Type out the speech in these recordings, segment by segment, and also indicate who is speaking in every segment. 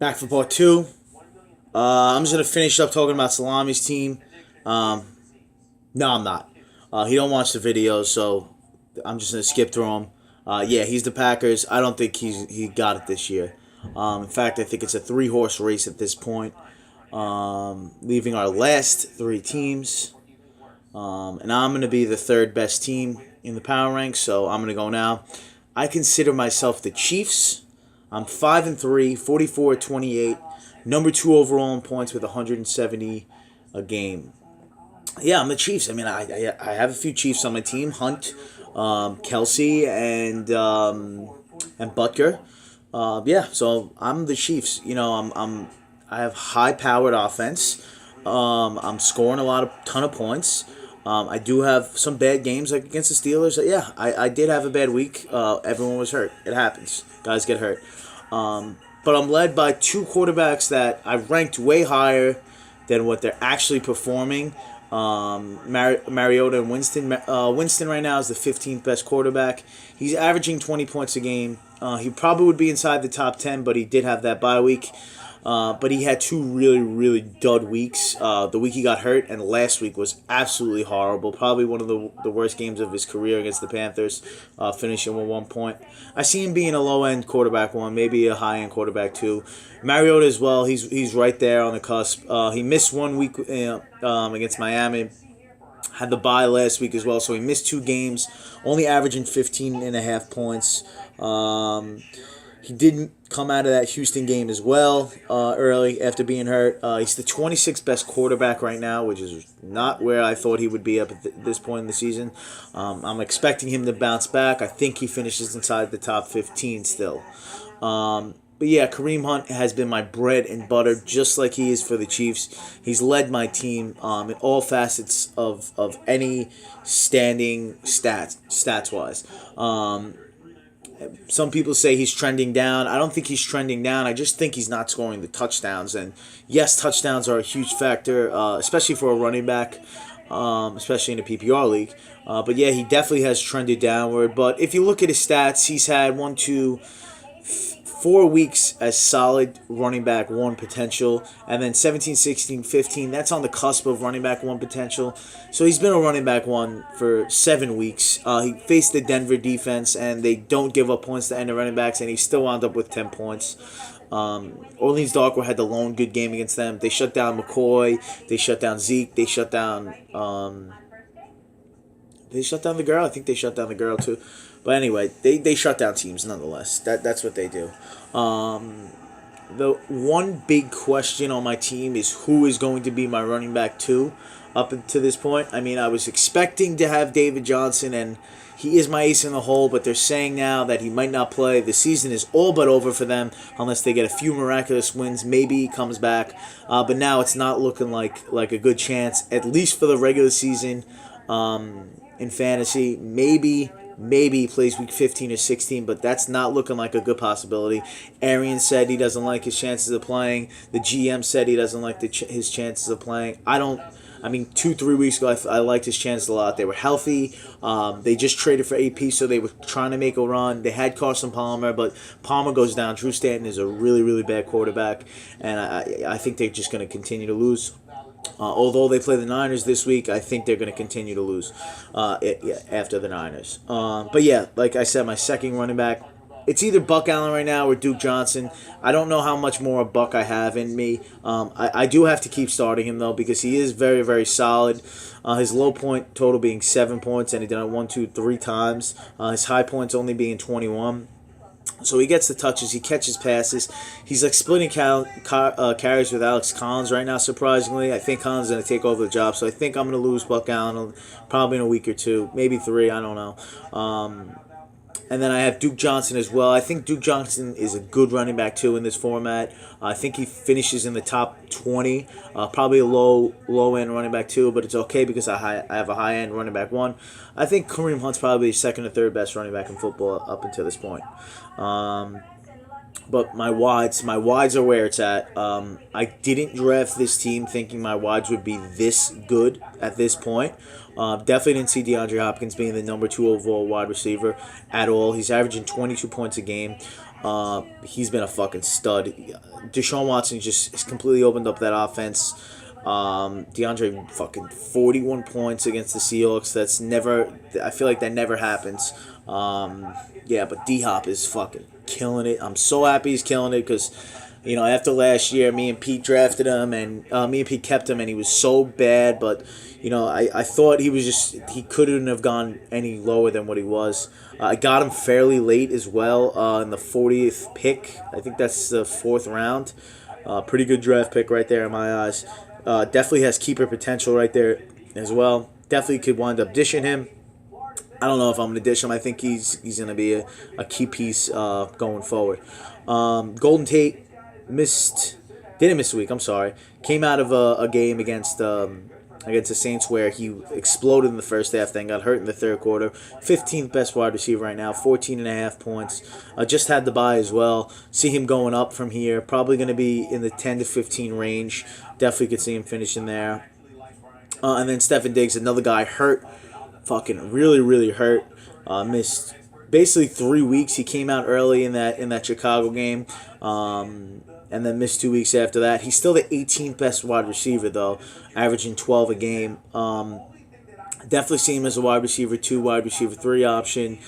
Speaker 1: Back for part two. I'm just gonna finish up talking about Salami's team. Um, no, I'm not. He don't watch the videos, so I'm just gonna skip through him. Yeah, he's the Packers. I don't think he got it this year. In fact, I think it's a three-horse race at this point. Leaving our last three teams, and I'm gonna be the third best team in the power ranks. So I'm gonna go now. I consider myself the Chiefs. I'm 5-3, 44-28, number two overall in points with 170 a game. Yeah, I'm the Chiefs. I mean, I have a few Chiefs on my team: Hunt, Kelsey, and Butker. Yeah, so I'm the Chiefs. I have high powered offense. I'm scoring ton of points. I do have some bad games like against the Steelers. Yeah, I did have a bad week. Everyone was hurt. It happens. Guys get hurt. But I'm led by two quarterbacks that I ranked way higher than what they're actually performing. Mariota and Winston. Winston right now is the 15th best quarterback. He's averaging 20 points a game. He probably would be inside the top 10, but he did have that bye week. But he had two really, really dud weeks. The week he got hurt, and last week was absolutely horrible. Probably one of the worst games of his career against the Panthers, finishing with 1 point. I see him being a low-end quarterback one, maybe a high-end quarterback two. Mariota as well, he's right there on the cusp. He missed 1 week against Miami. Had the bye last week as well, so he missed 2 games, only averaging 15.5 points. He didn't come out of that Houston game as well early after being hurt. He's the 26th best quarterback right now, which is not where I thought he would be up at this point in the season. I'm expecting him to bounce back. I think he finishes inside the top 15 still. But yeah, Kareem Hunt has been my bread and butter, just like he is for the Chiefs. He's led my team in all facets of any standing stats-wise. Some people say he's trending down. I don't think he's trending down. I just think he's not scoring the touchdowns. And yes, touchdowns are a huge factor, especially for a running back, especially in a PPR league. But yeah, he definitely has trended downward. But if you look at his stats, he's had 4 weeks as solid running back one potential, and then 17, 16, 15, that's on the cusp of running back one potential. So he's been a running back one for 7 weeks. He faced the Denver defense, and they don't give up points to end the running backs, and he still wound up with 10 points. Orleans Darkwa had the lone good game against them. They shut down McCoy. They shut down Zeke. They shut down the girl. I think they shut down the girl too. But anyway, they shut down teams nonetheless. That's what they do. The one big question on my team is who is going to be my running back two up until this point. I mean, I was expecting to have David Johnson, and he is my ace in the hole, but they're saying now that he might not play. The season is all but over for them unless they get a few miraculous wins. Maybe he comes back. But now it's not looking like a good chance, at least for the regular season. In fantasy, maybe he plays week 15 or 16, but that's not looking like a good possibility. Arian said he doesn't like his chances of playing. The GM said he doesn't like his chances of playing. 2-3 weeks ago, I liked his chances a lot. They were healthy. They just traded for AP, so they were trying to make a run. They had Carson Palmer, but Palmer goes down. Drew Stanton is a really, really bad quarterback, and I think they're just going to continue to lose. Although they play the Niners this week, I think they're going to continue to lose after the Niners. But yeah, like I said, my second running back, it's either Buck Allen right now or Duke Johnson. I don't know how much more Buck I have in me. I do have to keep starting him, though, because he is very, very solid. His low point total being 7 points, and he did it 1, 2, 3 times. His high points only being 21. So he gets the touches, he catches passes. He's like splitting carries with Alex Collins right now, surprisingly. I think Collins is going to take over the job, so I think I'm going to lose Buck Allen probably in a week or two, maybe 3, I don't know. And then I have Duke Johnson as well. I think Duke Johnson is a good running back, too, in this format. I think he finishes in the top 20. Probably a low-end running back, too, but it's okay because I have a high-end running back one. I think Kareem Hunt's probably the second or third best running back in football up until this point. But my wides are where it's at. I didn't draft this team thinking my wides would be this good at this point. Definitely didn't see DeAndre Hopkins being the number 2 overall wide receiver at all. He's averaging 22 points a game. He's been a fucking stud. Deshaun Watson just has completely opened up that offense. DeAndre fucking 41 points against the Seahawks. That's never. I feel like that never happens. Yeah, but D Hop is fucking killing it. I'm so happy he's killing it because, after last year, me and Pete drafted him, and me and Pete kept him, and he was so bad. But I thought he couldn't have gone any lower than what he was. I got him fairly late as well, in the 40th pick. I think that's the 4th round. Pretty good draft pick right there in my eyes. Definitely has keeper potential right there as well. Definitely could wind up dishing him. I don't know if I'm going to dish him. I think he's going to be a key piece going forward. Golden Tate didn't miss a week. I'm sorry. Came out of a game against the Saints where he exploded in the first half, then got hurt in the third quarter. 15th best wide receiver right now, 14.5 points. Just had the bye as well. See him going up from here. Probably going to be in the 10 to 15 range. Definitely could see him finishing there. And then Stefon Diggs, another guy hurt. Fucking really, really hurt. Missed basically 3 weeks. He came out early in that Chicago game. And then missed 2 weeks after that. He's still the 18th best wide receiver, though, averaging 12 a game. Definitely see him as a wide receiver 2, wide receiver 3 option.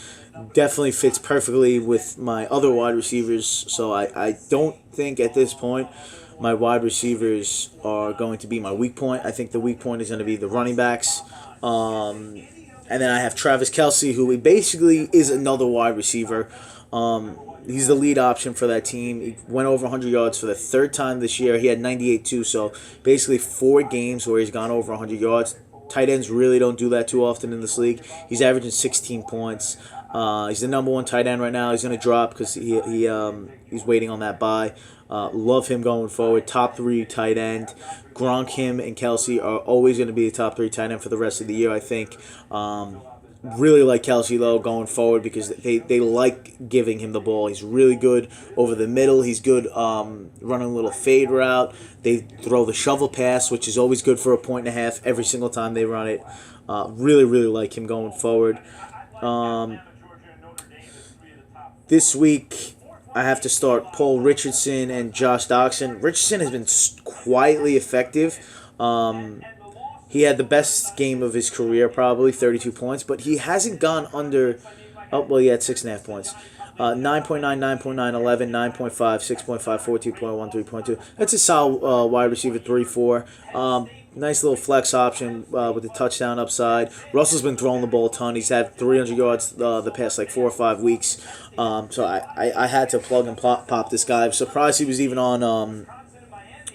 Speaker 1: Definitely fits perfectly with my other wide receivers. So I don't think at this point my wide receivers are going to be my weak point. I think the weak point is going to be the running backs. And then I have Travis Kelce, who basically is another wide receiver. He's the lead option for that team. He went over 100 yards for the 3rd time this year. He had 98 too, so basically 4 games where he's gone over 100 yards. Tight ends really don't do that too often in this league. He's averaging 16 points. He's the number 1 tight end right now. He's going to drop because he's waiting on that bye. Love him going forward. Top 3 tight end. Gronk, him, and Kelce are always going to be the top 3 tight end for the rest of the year, I think. Really like Kelce, though, going forward because they like giving him the ball. He's really good over the middle. He's good running a little fade route. They throw the shovel pass, which is always good for a 1.5 every single time they run it. Really, really like him going forward. This week, I have to start Paul Richardson and Josh Doctson. Richardson has been quietly effective. He had the best game of his career, probably 32 points, but he hasn't gone under. Oh, well, he had 6.5 points. 9.9, 9.9, 11, 9.5, 6.5, 14.1, 3.2. That's a solid wide receiver 3-4. Nice little flex option with the touchdown upside. Russell's been throwing the ball a ton. He's had 300 yards the past 4 or 5 weeks. So I had to plug and pop this guy. I'm surprised he was even on.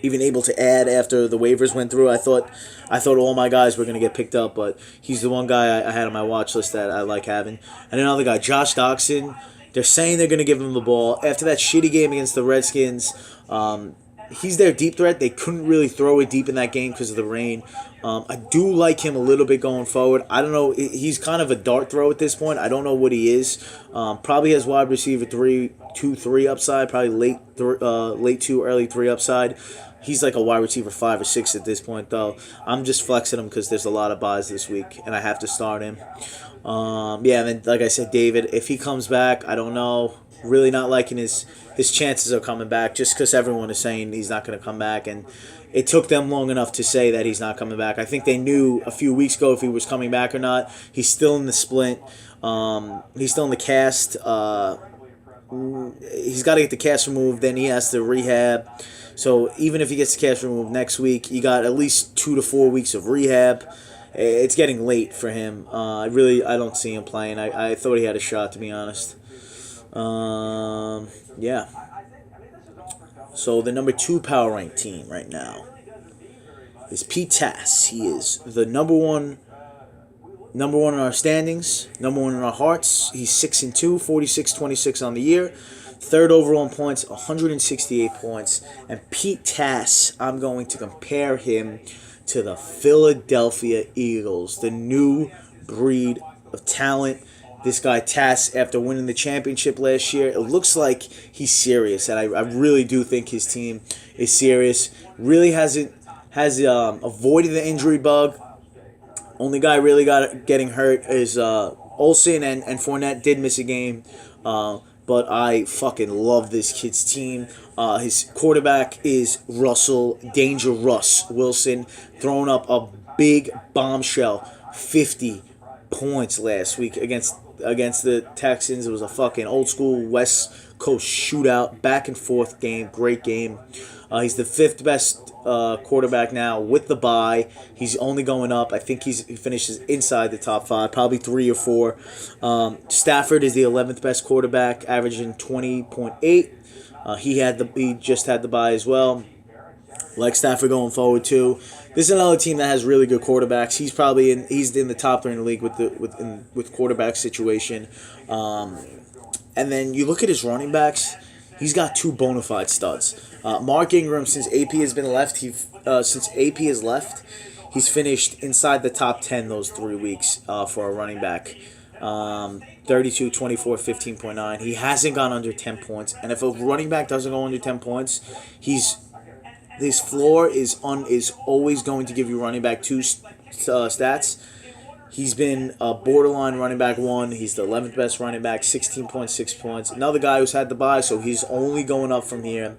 Speaker 1: Even able to add after the waivers went through. I thought all my guys were going to get picked up, but he's the one guy I had on my watch list that I like having. And another guy, Josh Doctson. They're saying they're going to give him the ball. After that shitty game against the Redskins, he's their deep threat. They couldn't really throw it deep in that game because of the rain. I do like him a little bit going forward. I don't know. He's kind of a dart throw at this point. I don't know what he is. Probably has wide receiver 3 upside. Probably late 2, early 3 upside. He's like a wide receiver 5 or 6 at this point, though. I'm just flexing him because there's a lot of buys this week, and I have to start him. And then, like I said, David, if he comes back, I don't know. Really not liking his chances of coming back just because everyone is saying he's not going to come back, and it took them long enough to say that he's not coming back. I think they knew a few weeks ago if he was coming back or not. He's still in the splint. He's still in the cast. He's got to get the cast removed. Then he has to rehab. So even if he gets the cast removed next week, you got at least 2 to 4 weeks of rehab. It's getting late for him. I don't see him playing. I thought he had a shot, to be honest. Yeah. So the number 2 power rank team right now is Pete Tass. He is the number one in our standings, number 1 in our hearts. He's 6-2, 46-26 on the year. 3rd overall in points, 168 points. And Pete Tass, I'm going to compare him to the Philadelphia Eagles, the new breed of talent. This guy Tass, after winning the championship last year, it looks like he's serious, and I really do think his team is serious. Really has avoided the injury bug. Only guy really getting hurt is Olsen, and Fournette did miss a game. but I fucking love this kid's team. His quarterback is Russell Danger Russ Wilson, throwing up a big bombshell, 50 points last week against the Texans. It was a fucking old school West Coast shootout, back and forth game, great game. He's the fifth best quarterback now with the bye. He's only going up. I think he finishes inside the top five, probably 3 or 4. Stafford is the 11th best quarterback, averaging 20.8. He just had the bye as well. Like Stafford going forward too. This is another team that has really good quarterbacks. He's in the top 3 in the league with quarterback situation. And then you look at his running backs. He's got 2 bona fide studs. Mark Ingram, since AP has left, he's finished inside the top 10 those 3 weeks for a running back. 32, 24, 15.9. He hasn't gone under 10 points. And if a running back doesn't go under 10 points, his floor is always going to give you running back 2 stats. He's been a borderline running back 1. He's the 11th best running back, 16.6 points. Another guy who's had the bye, so he's only going up from here.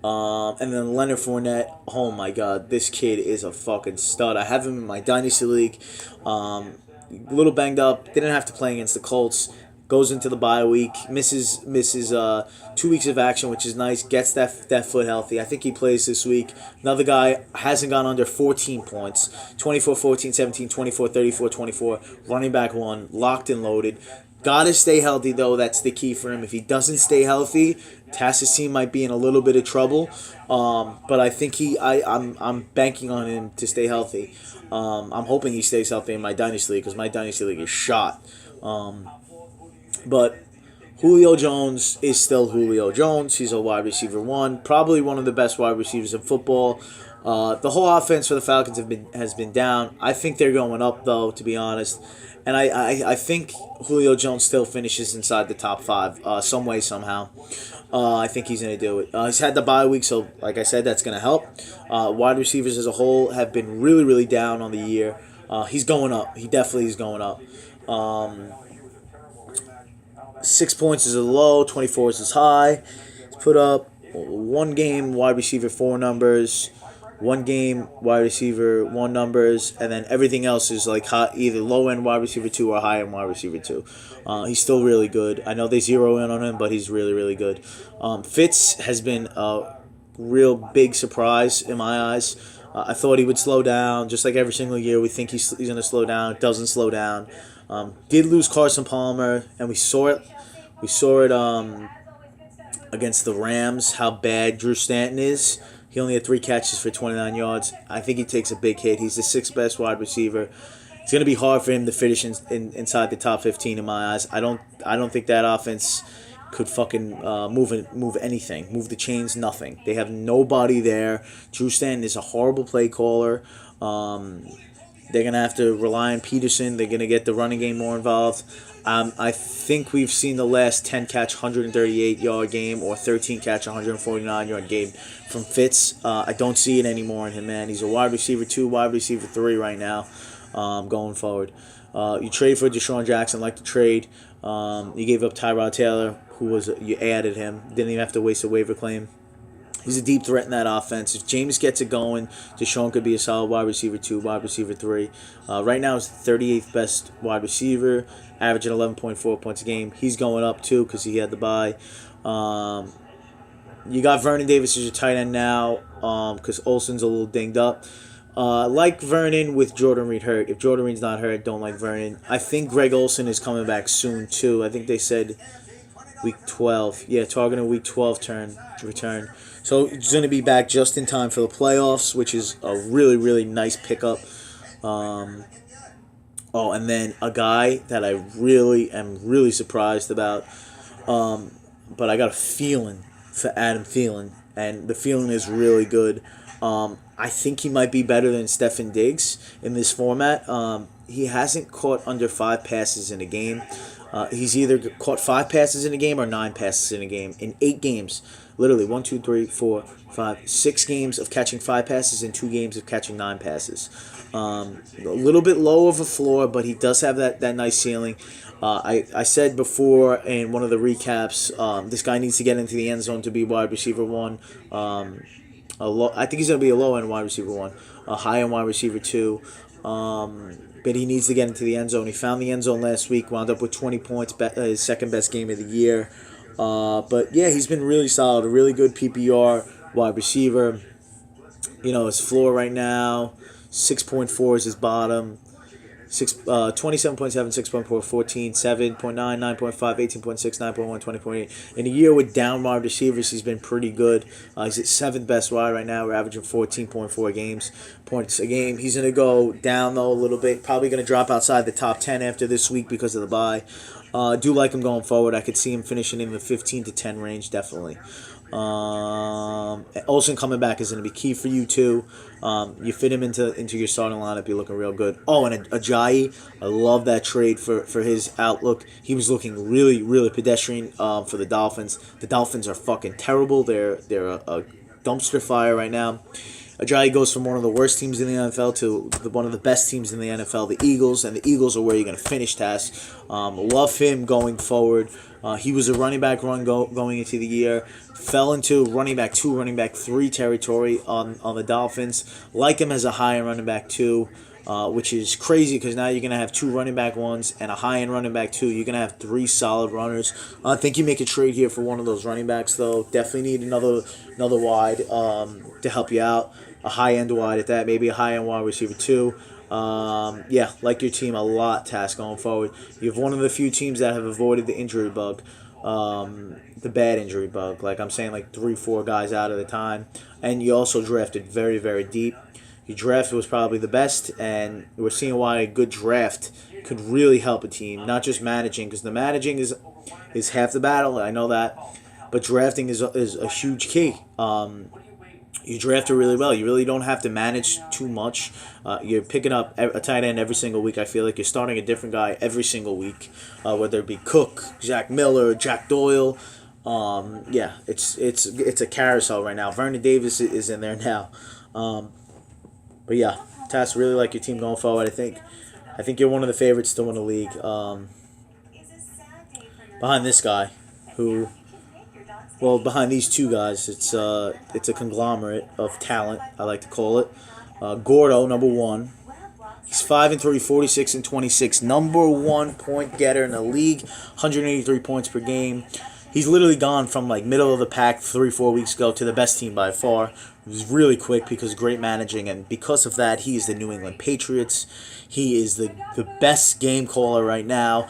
Speaker 1: And then Leonard Fournette, oh my God, this kid is a fucking stud. I have him in my Dynasty League. A little banged up, didn't have to play against the Colts. Goes into the bye week, misses 2 weeks of action, which is nice. Gets that foot healthy. I think he plays this week. Another guy hasn't gone under 14 points. 24, 14, 17, 24, 34, 24. Running back 1, locked and loaded. Gotta stay healthy though. That's the key for him. If he doesn't stay healthy, Tass's team might be in a little bit of trouble. But I think I'm banking on him to stay healthy. I'm hoping he stays healthy in my Dynasty League because my Dynasty League is shot. But Julio Jones is still Julio Jones. He's a wide receiver 1, probably one of the best wide receivers in football. The whole offense for the Falcons has been down. I think they're going up though, to be honest. And I think Julio Jones still finishes inside the top 5 some way, somehow. I think he's going to do it. He's had the bye week, so like I said, that's going to help. Wide receivers as a whole have been really, really down on the year. He's going up. He definitely is going up. 6 points is a low, 24 is his high. He's put up 1 game wide receiver 4 numbers, 1 game wide receiver 1 numbers, and then everything else is like either low end wide receiver 2 or high end wide receiver 2. He's still really good. I know they zero in on him, but he's really, really good. Fitz has been a real big surprise in my eyes. I thought he would slow down, just like every single year. We think he's going to slow down. Doesn't slow down. Did lose Carson Palmer, and we saw it. We saw it against the Rams, how bad Drew Stanton is. He only had 3 catches for 29 yards. I think he takes a big hit. He's the 6th best wide receiver. It's going to be hard for him to finish inside the top 15 in my eyes. I don't think that offense could fucking move anything. Move the chains, nothing. They have nobody there. Drew Stanton is a horrible play caller. They're going to have to rely on Peterson. They're going to get the running game more involved. I think we've seen the last 10-catch, 138-yard game or 13-catch, 149-yard game from Fitz. I don't see it anymore in him, man. He's a wide receiver 2, wide receiver 3 right now going forward. You trade for Deshaun Jackson, like the trade. You gave up Tyrod Taylor, you added him. Didn't even have to waste a waiver claim. He's a deep threat in that offense. If James gets it going, Deshaun could be a solid wide receiver 2, wide receiver 3. Right now, he's the 38th best wide receiver, averaging 11.4 points a game. He's going up, too, because he had the bye. You got Vernon Davis as your tight end now because Olsen's a little dinged up. Like Vernon with Jordan Reed hurt. If Jordan Reed's not hurt, don't like Vernon. I think Greg Olsen is coming back soon, too. I think they said week 12. Yeah, targeting week 12 return. So he's going to be back just in time for the playoffs, which is a really, really nice pickup. And then a guy that I really am really surprised about, but I got a feeling for Adam Thielen, and the feeling is really good. I think he might be better than Stefon Diggs in this format. He hasn't caught under 5 passes in a game. He's either caught 5 passes in a game or 9 passes in a game. In 8 games, literally 1, 2, 3, 4, 5, 6 games of catching 5 passes and 2 games of catching 9 passes. A little bit low of a floor, but he does have that nice ceiling. I said before in one of the recaps, this guy needs to get into the end zone to be wide receiver one. I think he's going to be a low end wide receiver one, a high end wide receiver two. But he needs to get into the end zone. He found the end zone last week, wound up with 20 points, his second best game of the year. But yeah, he's been really solid, a really good PPR wide receiver. His floor right now, 6.4 is his bottom. 27.7, 6.4, 14, 7.9, 9.5, 18.6, 9.1, 20.8. In a year with down wide receivers, he's been pretty good. He's at 7th best wide right now. We're averaging 14.4 points a game. He's going to go down, though, a little bit. Probably going to drop outside the top 10 after this week because of the bye. Do like him going forward. I could see him finishing in the 15 to 10 range, definitely. Olsen coming back is going to be key for you too. You fit him into your starting lineup, you're looking real good. Oh, and Ajayi, I love that trade for his outlook. He was looking really, really pedestrian for the Dolphins. The Dolphins are fucking terrible. They're a dumpster fire right now. Ajayi goes from one of the worst teams in the NFL to one of the best teams in the NFL, the Eagles, and the Eagles are where you're going to finish, Tass. Love him going forward. He was a running back going into the year. Fell into running back 2, running back 3 territory on the Dolphins. Like him as a high-end running back 2, which is crazy because now you're going to have 2 running back 1s and a high-end running back 2. You're going to have 3 solid runners. I think you make a trade here for one of those running backs, though. Definitely need another wide to help you out. A high-end wide at that. Maybe a high-end wide receiver 2. Yeah, like your team a lot, Task, going forward. You have one of the few teams that have avoided the injury bug, the bad injury bug. Like I'm saying, like 3-4 guys out at a time. And you also drafted very, very deep. Your draft was probably the best, and we're seeing why a good draft could really help a team. Not just managing, because the managing is half the battle, I know that. But drafting is a huge key. You draft it really well. You really don't have to manage too much. You're picking up a tight end every single week. I feel like you're starting a different guy every single week, whether it be Cook, Jack Miller, Jack Doyle. Yeah, it's a carousel right now. Vernon Davis is in there now. But yeah, Tass, really like your team going forward. I think you're one of the favorites to win the league. Behind this guy, behind these 2 guys, it's a conglomerate of talent, I like to call it. Gordo, number 1. He's 5-3, 46-26, number 1 point getter in the league, 183 points per game. He's literally gone from like middle of the pack 3-4 weeks ago to the best team by far. It was really quick because of great managing, and because of that, he is the New England Patriots. He is the best game caller right now.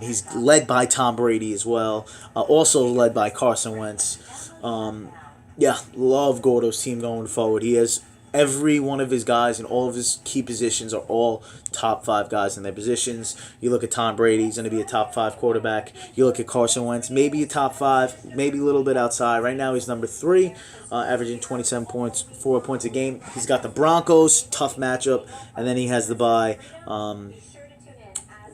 Speaker 1: He's led by Tom Brady as well. Also led by Carson Wentz. Yeah, love Gordo's team going forward. He has every one of his guys in all of his key positions are all top 5 guys in their positions. You look at Tom Brady, he's going to be a top 5 quarterback. You look at Carson Wentz, maybe a top 5, maybe a little bit outside. Right now he's number 3, averaging 27 points, 4 points a game. He's got the Broncos, tough matchup, and then he has the bye.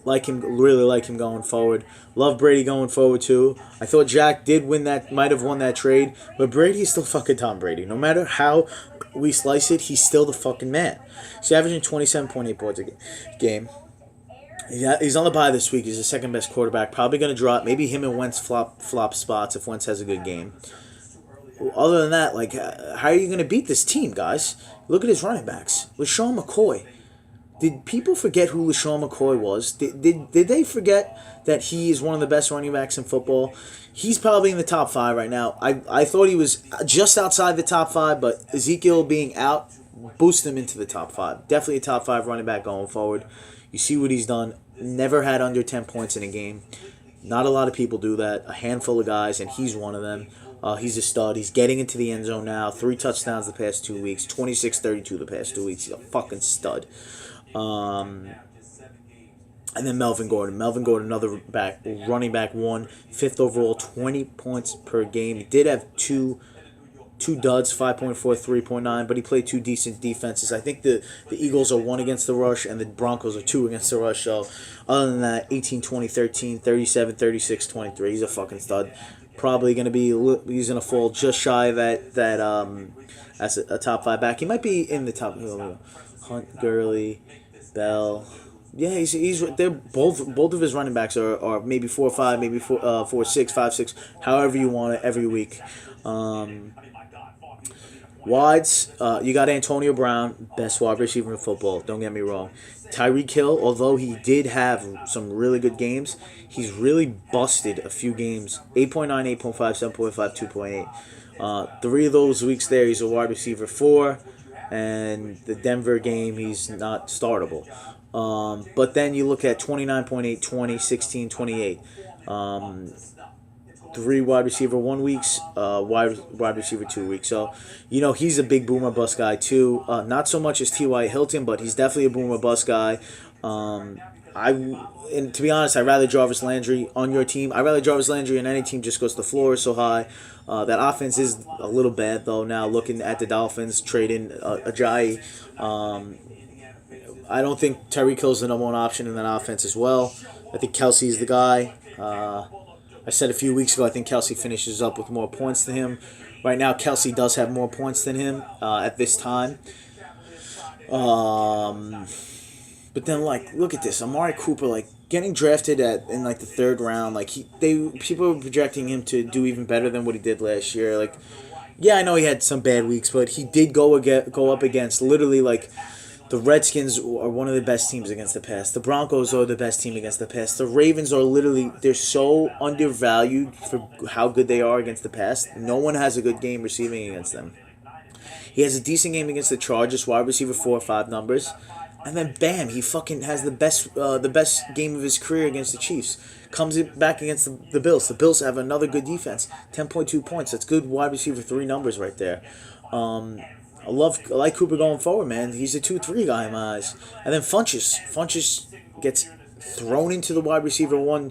Speaker 1: Really like him going forward. Love Brady going forward too. I thought Jack might have won that trade, but Brady's still fucking Tom Brady. No matter how we slice it, he's still the fucking man. He's averaging 27.8 points a game. He's on the bye this week. He's the second best quarterback. Probably going to drop. Maybe him and Wentz flop spots if Wentz has a good game. Other than that, how are you going to beat this team, guys? Look at his running backs. LeSean McCoy. Did people forget who LeSean McCoy was? Did they forget that he is one of the best running backs in football? He's probably in the top 5 right now. I thought he was just outside the top 5, but Ezekiel being out boosted him into the top 5. Definitely a top 5 running back going forward. You see what he's done. Never had under 10 points in a game. Not a lot of people do that. A handful of guys, and he's one of them. He's a stud. He's getting into the end zone now. 3 touchdowns the past 2 weeks. 26-32 the past 2 weeks. He's a fucking stud. And then Melvin Gordon. Melvin Gordon, another running back 1, 5th overall, 20 points per game. He did have 2 two duds, 5.4, 3.9, but he played two decent defenses. I think the Eagles are 1 against the rush, and the Broncos are 2 against the rush. So, other than that, 18, 20, 13, 37, 36, 23. He's a fucking stud. Probably going to be, he's going to fall just shy of that as a top 5 back. He might be in the top. Hunt, Gurley, Bell. Yeah, he's they're both of his running backs are maybe 4-5, maybe 4-6, 5-6, however you want it every week. Wides, you got Antonio Brown, best wide receiver in football. Don't get me wrong. Tyreek Hill, although he did have some really good games, he's really busted a few games. 8.9, 8.5, 7.5, 2.8. 3 of those weeks there, he's a wide receiver 4, and the Denver game, he's not startable. But then you look at 29.8, 20, 16, 28. 3 wide receiver 1 weeks, wide receiver 2 weeks. So, he's a big boomer bust guy too. Not so much as T.Y. Hilton, but he's definitely a boomer bust guy. And to be honest, I'd rather Jarvis Landry on your team. I'd rather Jarvis Landry on any team just because the floor is so high. That offense is a little bad though. Now looking at the Dolphins trading Ajayi, I don't think Tyreek Hill's the number 1 option in that offense as well. I think Kelsey's the guy. I said a few weeks ago, I think Kelsey finishes up with more points than him. Right now, Kelsey does have more points than him at this time. But then, look at this. Amari Cooper, getting drafted in the 3rd round. People were projecting him to do even better than what he did last year. Yeah, I know he had some bad weeks, but he did go up against literally, the Redskins are one of the best teams against the pass. The Broncos are the best team against the pass. The Ravens are they're so undervalued for how good they are against the pass. No one has a good game receiving against them. He has a decent game against the Chargers, wide receiver 4 or 5 numbers. And then, bam, he fucking has the best game of his career against the Chiefs. Comes back against the Bills. The Bills have another good defense. 10.2 points. That's good wide receiver 3 numbers right there. I like Cooper going forward, man. He's a 2-3 guy in my eyes. And then Funchess gets thrown into the wide receiver 1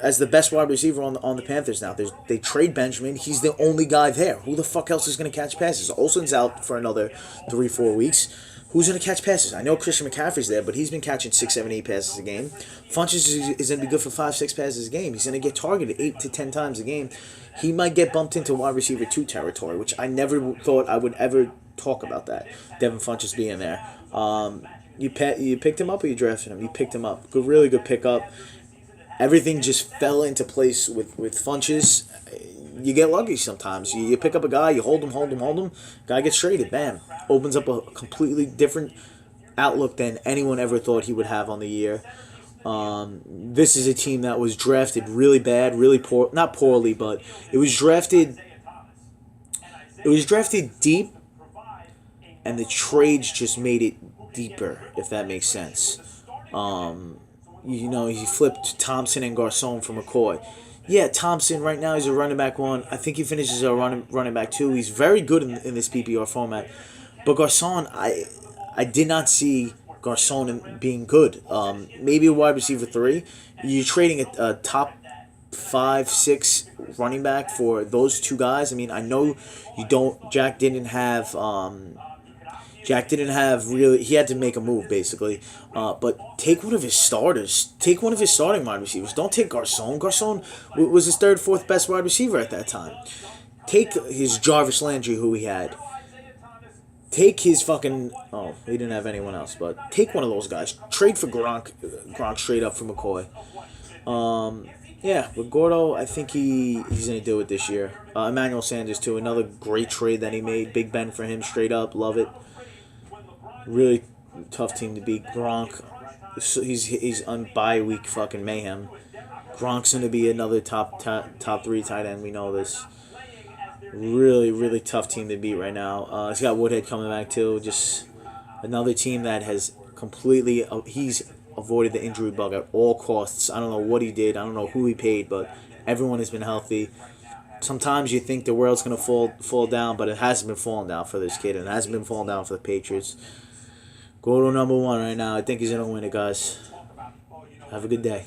Speaker 1: as the best wide receiver on the Panthers now. They trade Benjamin. He's the only guy there. Who the fuck else is going to catch passes? Olsen's out for another 3-4 weeks. Who's going to catch passes? I know Christian McCaffrey's there, but he's been catching 6, 7, 8 passes a game. Funchess is going to be good for 5, 6 passes a game. He's going to get targeted 8 to 10 times a game. He might get bumped into wide receiver 2 territory, which I never thought I would ever talk about that. Devin Funchess being there. You picked him up or you drafted him? You picked him up. Really good pickup. Everything just fell into place with Funchess. You get lucky sometimes. You pick up a guy, you hold him. Guy gets traded, bam. Opens up a completely different outlook than anyone ever thought he would have on the year. This is a team that was drafted really bad, really poor. Not poorly, but it was drafted deep, and the trades just made it deeper, if that makes sense. He flipped Thompson and Garcon for McCoy. Yeah, Thompson right now he's a running back 1. I think he finishes a running back 2. He's very good in this PPR format. But Garcon, I did not see Garcon being good. Maybe a wide receiver 3. You're trading a top 5, 6 running back for those 2 guys. I mean, I know you don't. Jack didn't have really. He had to make a move basically. But take one of his starters. Take one of his starting wide receivers. Don't take Garcon. Garcon was his 3rd, 4th best wide receiver at that time. Take his Jarvis Landry, who he had. Take his fucking. Oh, he didn't have anyone else, but take one of those guys. Trade for Gronk. Gronk straight up for McCoy. Yeah, with Gordo, I think he's gonna do it this year. Emmanuel Sanders too, another great trade that he made. Big Ben for him, straight up, love it. Really tough team to beat. Gronk, he's on bye week fucking mayhem. Gronk's gonna be another top 3 tight end. We know this. Really, really tough team to beat right now. He's got Woodhead coming back too. Just another team that has completely. He's avoided the injury bug at all costs. I don't know what he did. I don't know who he paid, but everyone has been healthy. Sometimes you think the world's gonna fall down, but it hasn't been falling down for this kid, and it hasn't been falling down for the Patriots. Go to number 1 right now. I think he's gonna win it, guys. Have a good day.